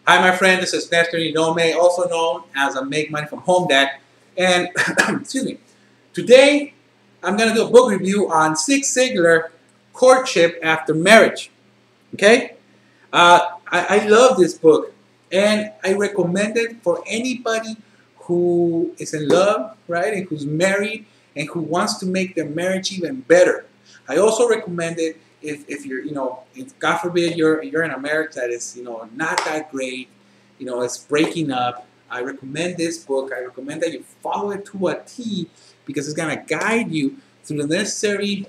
Hi, my friend. This is Nestor Nome, also known as a Make Money from Home Dad. And excuse me. Today, I'm going to do a book review on Zig Ziglar, Courtship After Marriage. Okay? I love this book, and I recommend it for anybody who is in love, right, and who's married, and who wants to make their marriage even better. I also recommend it if you're, if God forbid you're in a marriage that is, not that great, it's breaking up. I recommend this book. I recommend that you follow it to a T because it's gonna guide you through the necessary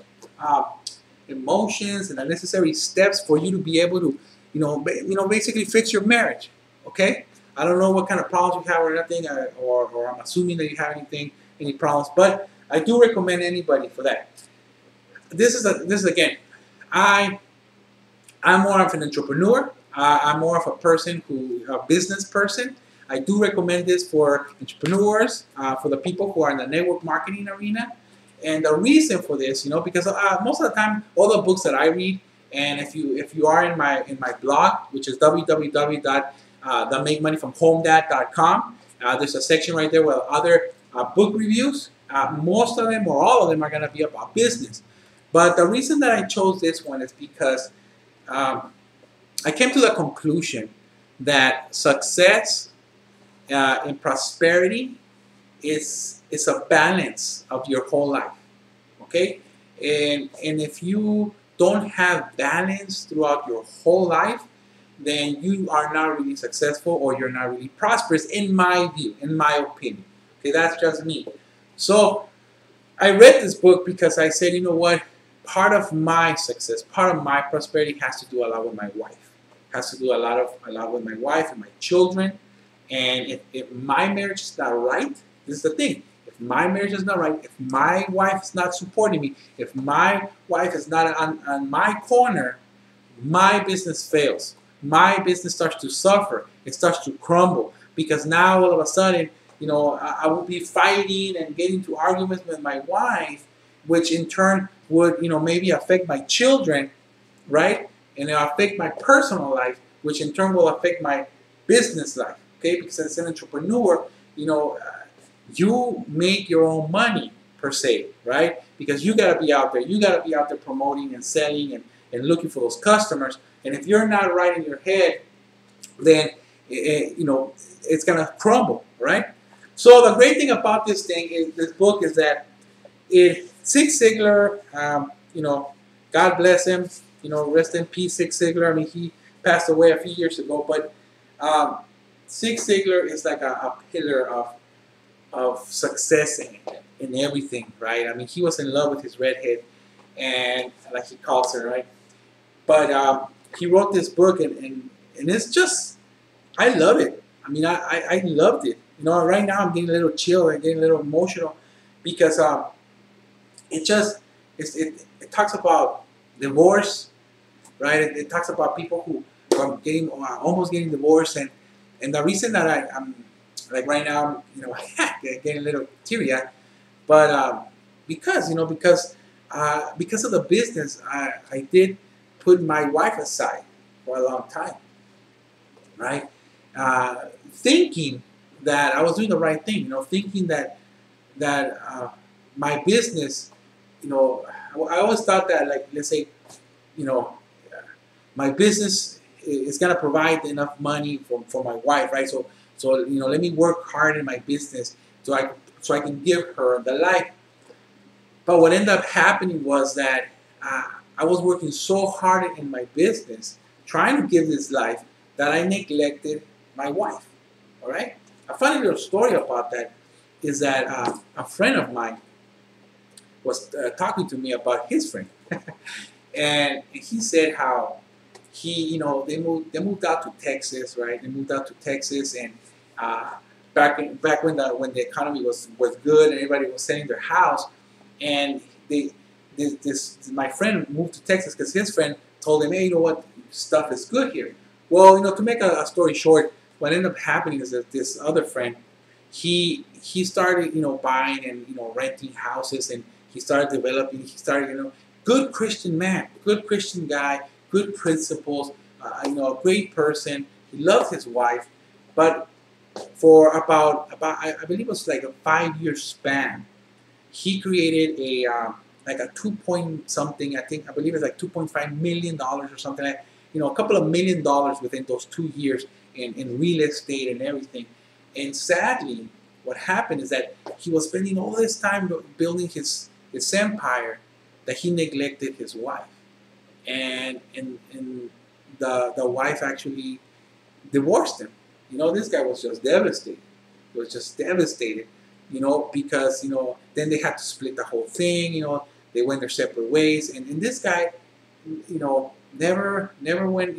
emotions and the necessary steps for you to be able to, basically fix your marriage. Okay? I don't know what kind of problems you have or anything, or I'm assuming that you have any problems, but I do recommend anybody for that. This is again, I'm more of an entrepreneur. I'm more of a business person. I do recommend this for entrepreneurs, for the people who are in the network marketing arena. And the reason for this, because most of the time, all the books that I read, and if you are in my blog, which is www.themakemoneyfromhomedad.com, there's a section right there with other book reviews. Most of them or all of them are going to be about business. But the reason that I chose this one is because I came to the conclusion that success and prosperity is a balance of your whole life. Okay? And if you don't have balance throughout your whole life, then you are not really successful, or you're not really prosperous, in my view, in my opinion. Okay, that's just me. So I read this book because I said, you know what? Part of my success, part of my prosperity has to do a lot with my wife. Has to do a lot with my wife and my children. And if my marriage is not right, this is the thing. If my marriage is not right, if my wife is not supporting me, if my wife is not on my corner, my business fails. My business starts to suffer. It starts to crumble. Because now all of a sudden, I will be fighting and getting into arguments with my wife, which in turn would, maybe affect my children, right? And it'll affect my personal life, which in turn will affect my business life, okay? Because as an entrepreneur, you make your own money, per se, right? Because you got to be out there. You got to be out there promoting and selling and looking for those customers. And if you're not right in your head, then, it's going to crumble, right? So the great thing about this book is that Zig Ziglar, God bless him, rest in peace, Zig Ziglar. I mean, he passed away a few years ago, but Zig Ziglar is like a pillar of success in everything, right? I mean, he was in love with his redhead, and like he calls her, right? But he wrote this book, and it's just, I love it. I mean, I loved it. Right now I'm getting a little chill and getting a little emotional because it talks about divorce, right? It talks about people who are almost getting divorced, and the reason that I'm like right now, getting a little teary-eyed, but because of the business, I did put my wife aside for a long time, right? Thinking that I was doing the right thing, thinking that my business, I always thought that, like, let's say, my business is gonna provide enough money for my wife, right? So let me work hard in my business so I can give her the life. But what ended up happening was that I was working so hard in my business, trying to give this life, that I neglected my wife. All right. A funny little story about that is that a friend of mine was talking to me about his friend, and he said how they moved out to Texas, right? They moved out to Texas, and back when the economy was good and everybody was selling their house, and my friend moved to Texas because his friend told him, hey, you know what, stuff is good here. Well, to make a story short, what ended up happening is that this other friend, he started, buying and, renting houses, and he started developing, good Christian man, good Christian guy, good principles, a great person. He loved his wife, but for about I believe it was like a 5-year span, he created a like a 2 point something. I believe it's like $2.5 million or something like, a couple of $1 million within those 2 years in real estate and everything. And sadly, what happened is that he was spending all this time building his empire that he neglected his wife, and the wife actually divorced him. This guy was just devastated. He was just devastated, because then they had to split the whole thing. They went their separate ways, and this guy, never went,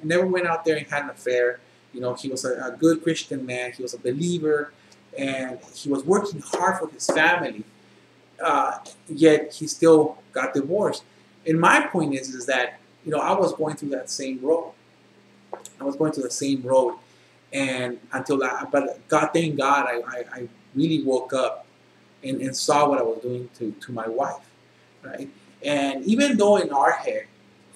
never went out there and had an affair. He was a good Christian man. He was a believer, and he was working hard for his family. Yet he still got divorced. And my point is that I was going through that same road. I was going through the same road, and but God, thank God, I really woke up and saw what I was doing to my wife, right? And even though in our head,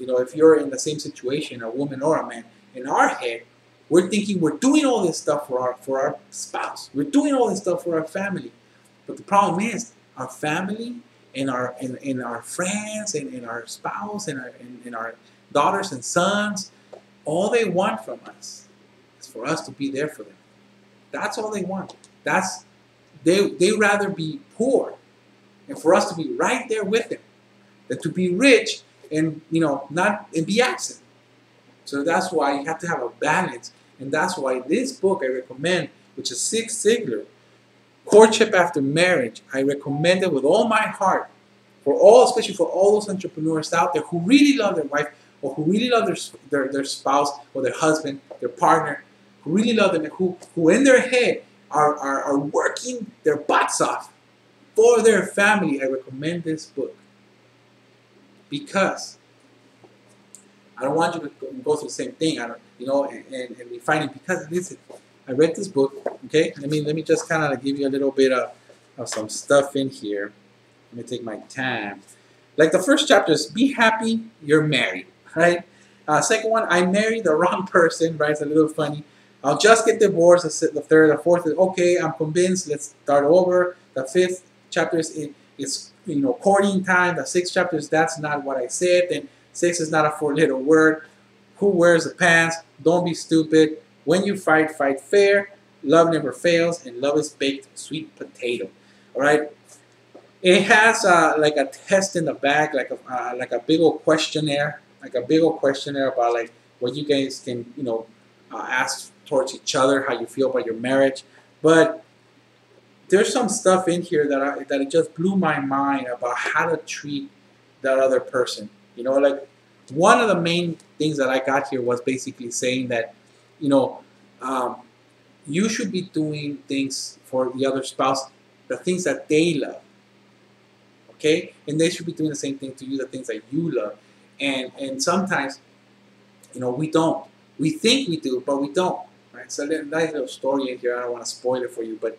if you're in the same situation, a woman or a man, in our head, we're thinking we're doing all this stuff for our spouse. We're doing all this stuff for our family. But the problem is, our family and our friends and our spouse and our daughters and sons, all they want from us is for us to be there for them. That's all they want. They rather be poor and for us to be right there with them than to be rich and not and be absent. So that's why you have to have a balance, and that's why this book I recommend, which is Zig Ziglar, Courtship After Marriage. I recommend it with all my heart, especially for all those entrepreneurs out there who really love their wife, or who really love their spouse or their husband, their partner, who really love them, and who in their head are working their butts off for their family. I recommend this book because I don't want you to go through the same thing. And be fighting, because listen, I read this book. Okay, let me just kind of give you a little bit of some stuff in here. Let me take my time. Like the first chapter is be happy you're married, right? Second one, I married the wrong person, right? It's a little funny. I'll just get divorced. The third, the fourth is okay. I'm convinced. Let's start over. The fifth chapter is courting time. The sixth chapter is that's not what I said. Then 6 is not a 4-letter word. Who wears the pants? Don't be stupid. When you fight, fight fair. Love never fails, and love is baked sweet potato. All right. It has like a test in the back, like a big old questionnaire, about like what you guys can ask towards each other, how you feel about your marriage. But there's some stuff in here that it just blew my mind about how to treat that other person. Like one of the main things that I got here was basically saying that you should be doing things for the other spouse, the things that they love. Okay? And they should be doing the same thing to you, the things that you love. And sometimes, we don't. We think we do, but we don't. Right? So there's a nice little story in here. I don't want to spoil it for you, but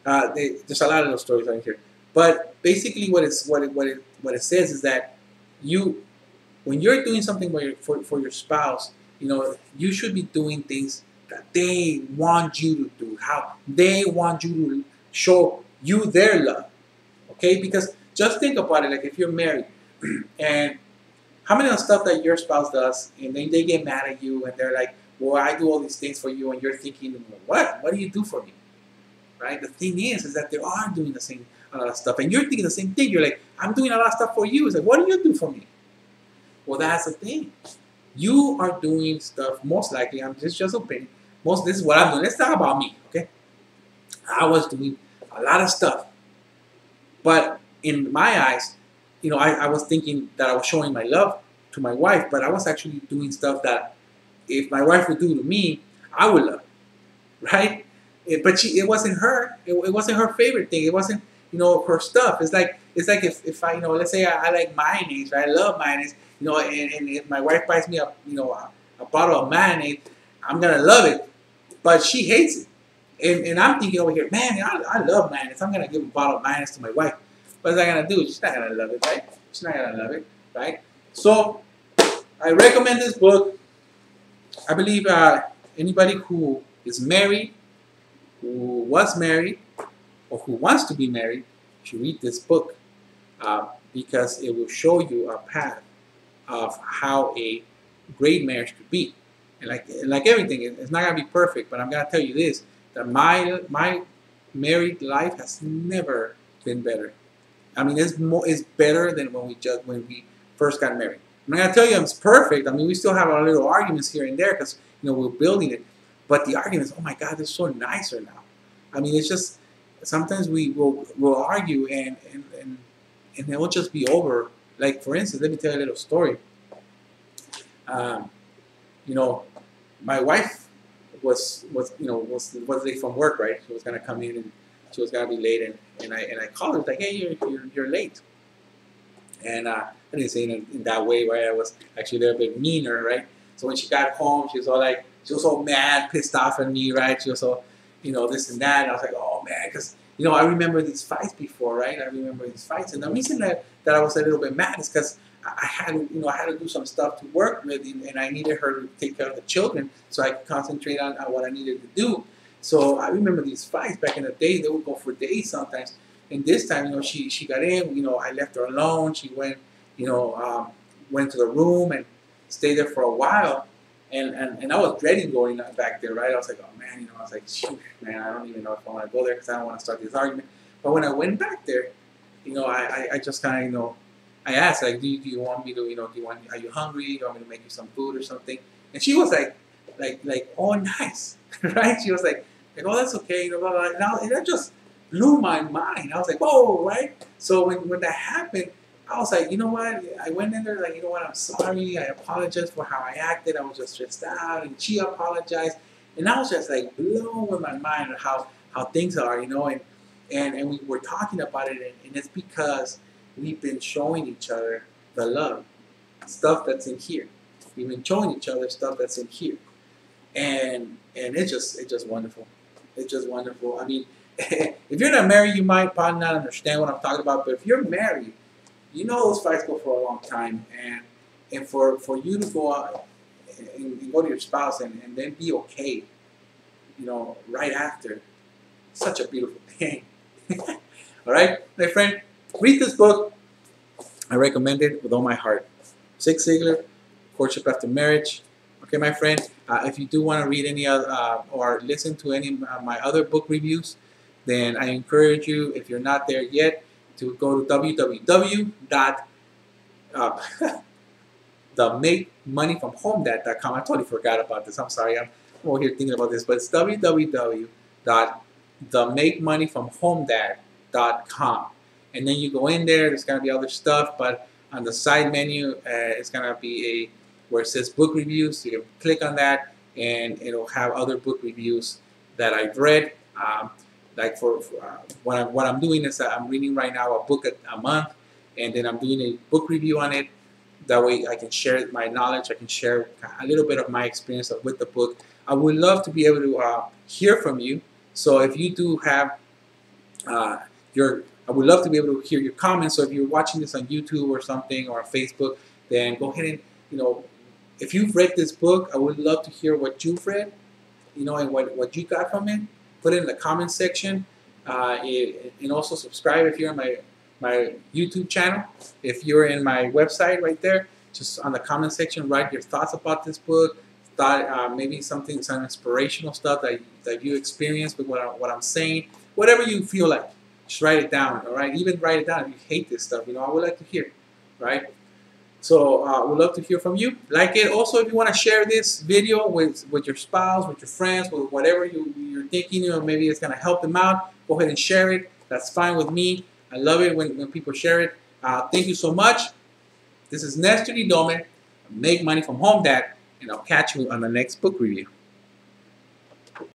there's a lot of little stories in here. But basically, what it says is that when you're doing something for your spouse, you should be doing things that they want you to do, how they want you to show you their love. Okay? Because just think about it, like if you're married, and how many of the stuff that your spouse does, and then they get mad at you, and they're like, well, I do all these things for you, and you're thinking, what do you do for me? Right? The thing is that they are doing the same stuff, and you're thinking the same thing. You're like, I'm doing a lot of stuff for you. It's like, what do you do for me? Well, that's the thing. You are doing stuff, most likely, I'm just opinion. This is what I'm doing. Let's talk about me, okay? I was doing a lot of stuff. But in my eyes, I was thinking that I was showing my love to my wife, but I was actually doing stuff that if my wife would do to me, I would love, right? But it wasn't her. It wasn't her favorite thing. It wasn't, her stuff. It's like if I, let's say I like mayonnaise, right? I love mayonnaise, and if my wife buys me a bottle of mayonnaise, I'm gonna love it, but she hates it, and I'm thinking over here, man, I love mayonnaise. I'm gonna give a bottle of mayonnaise to my wife. What is that gonna do? She's not gonna love it, right? She's not gonna love it, right? So I recommend this book. I believe anybody who is married, who was married, or who wants to be married should read this book because it will show you a path of how a great marriage could be. And like everything, it's not gonna be perfect, but I'm gonna tell you this: that my married life has never been better. I mean, it's better than when we first got married. I'm not gonna tell you it's perfect. I mean, we still have our little arguments here and there because we're building it. But the arguments, oh my God, they're so nicer now. I mean, it's just sometimes we'll argue and it will just be over. Like for instance, let me tell you a little story. Um, you know, my wife was late from work, right? She was gonna come in and she was gonna be late, and I called her like, hey, you're late. And I didn't say it in that way, right? I was actually a little bit meaner, right? So when she got home, she was all mad, pissed off at me, right? She was all, this and that. And I was like, oh man, because I remember these fights before, right? I remember these fights, and the reason that I was a little bit mad is because I had to do some stuff to work with, and I needed her to take care of the children, so I could concentrate on what I needed to do. So I remember these fights back in the day; they would go for days sometimes. And this time, she got in. I left her alone. She went, went to the room and stayed there for a while. And I was dreading going back there, right? I was like, oh man, I was like, shoot, man, I don't even know if I want to go there because I don't want to start this argument. But when I went back there, I just kind of, I asked, like, do you want me to, are you hungry? Do you want me to make you some food or something? And she was like, oh, nice, right? She was like, oh, that's okay, blah, blah, blah. And that just blew my mind. I was like, whoa, right? So when that happened, I was like, you know what? I went in there like, you know what? I'm sorry. I apologize for how I acted. I was just stressed out, and she apologized, and I was just like blown with my mind of how things are, and we were talking about it, and it's because we've been showing each other the love, stuff that's in here. We've been showing each other stuff that's in here, and it's just wonderful. It's just wonderful. I mean, if you're not married, you might probably not understand what I'm talking about, but if you're married, those fights go for a long time, and for you to go out and go to your spouse and then be okay, right after, such a beautiful thing. All right, my friend, read this book. I recommend it with all my heart. Zig Ziglar, Courtship After Marriage. Okay, my friend, if you do want to read any other or listen to any of my other book reviews, then I encourage you, if you're not there yet, to go to www.theMakeMoneyFromHomeDad.com. I totally forgot about this. I'm sorry. I'm over here thinking about this, but it's www.theMakeMoneyFromHomeDad.com. And then you go in there. There's going to be other stuff, but on the side menu, it's going to be where it says book reviews. You can click on that, and it'll have other book reviews that I've read. Like for what I'm doing is I'm reading right now a book a month, and then I'm doing a book review on it. That way I can share my knowledge. I can share a little bit of my experience with the book. I would love to be able to hear from you. So if you do have I would love to be able to hear your comments. So if you're watching this on YouTube or something or on Facebook, then go ahead and if you've read this book, I would love to hear what you've read, and what you got from it. Put it in the comment section, and also subscribe if you're on my YouTube channel. If you're in my website right there, just on the comment section, write your thoughts about this book. Maybe some inspirational stuff that you experienced with what I'm saying. Whatever you feel like, just write it down. All right, even write it down if you hate this stuff. I would like to hear, right? So we'd love to hear from you. Like it. Also, if you want to share this video with your spouse, with your friends, with whatever you're thinking, maybe it's going to help them out, go ahead and share it. That's fine with me. I love it when people share it. Thank you so much. This is Nestor Dome, Make Money from Home Dad, and I'll catch you on the next book review.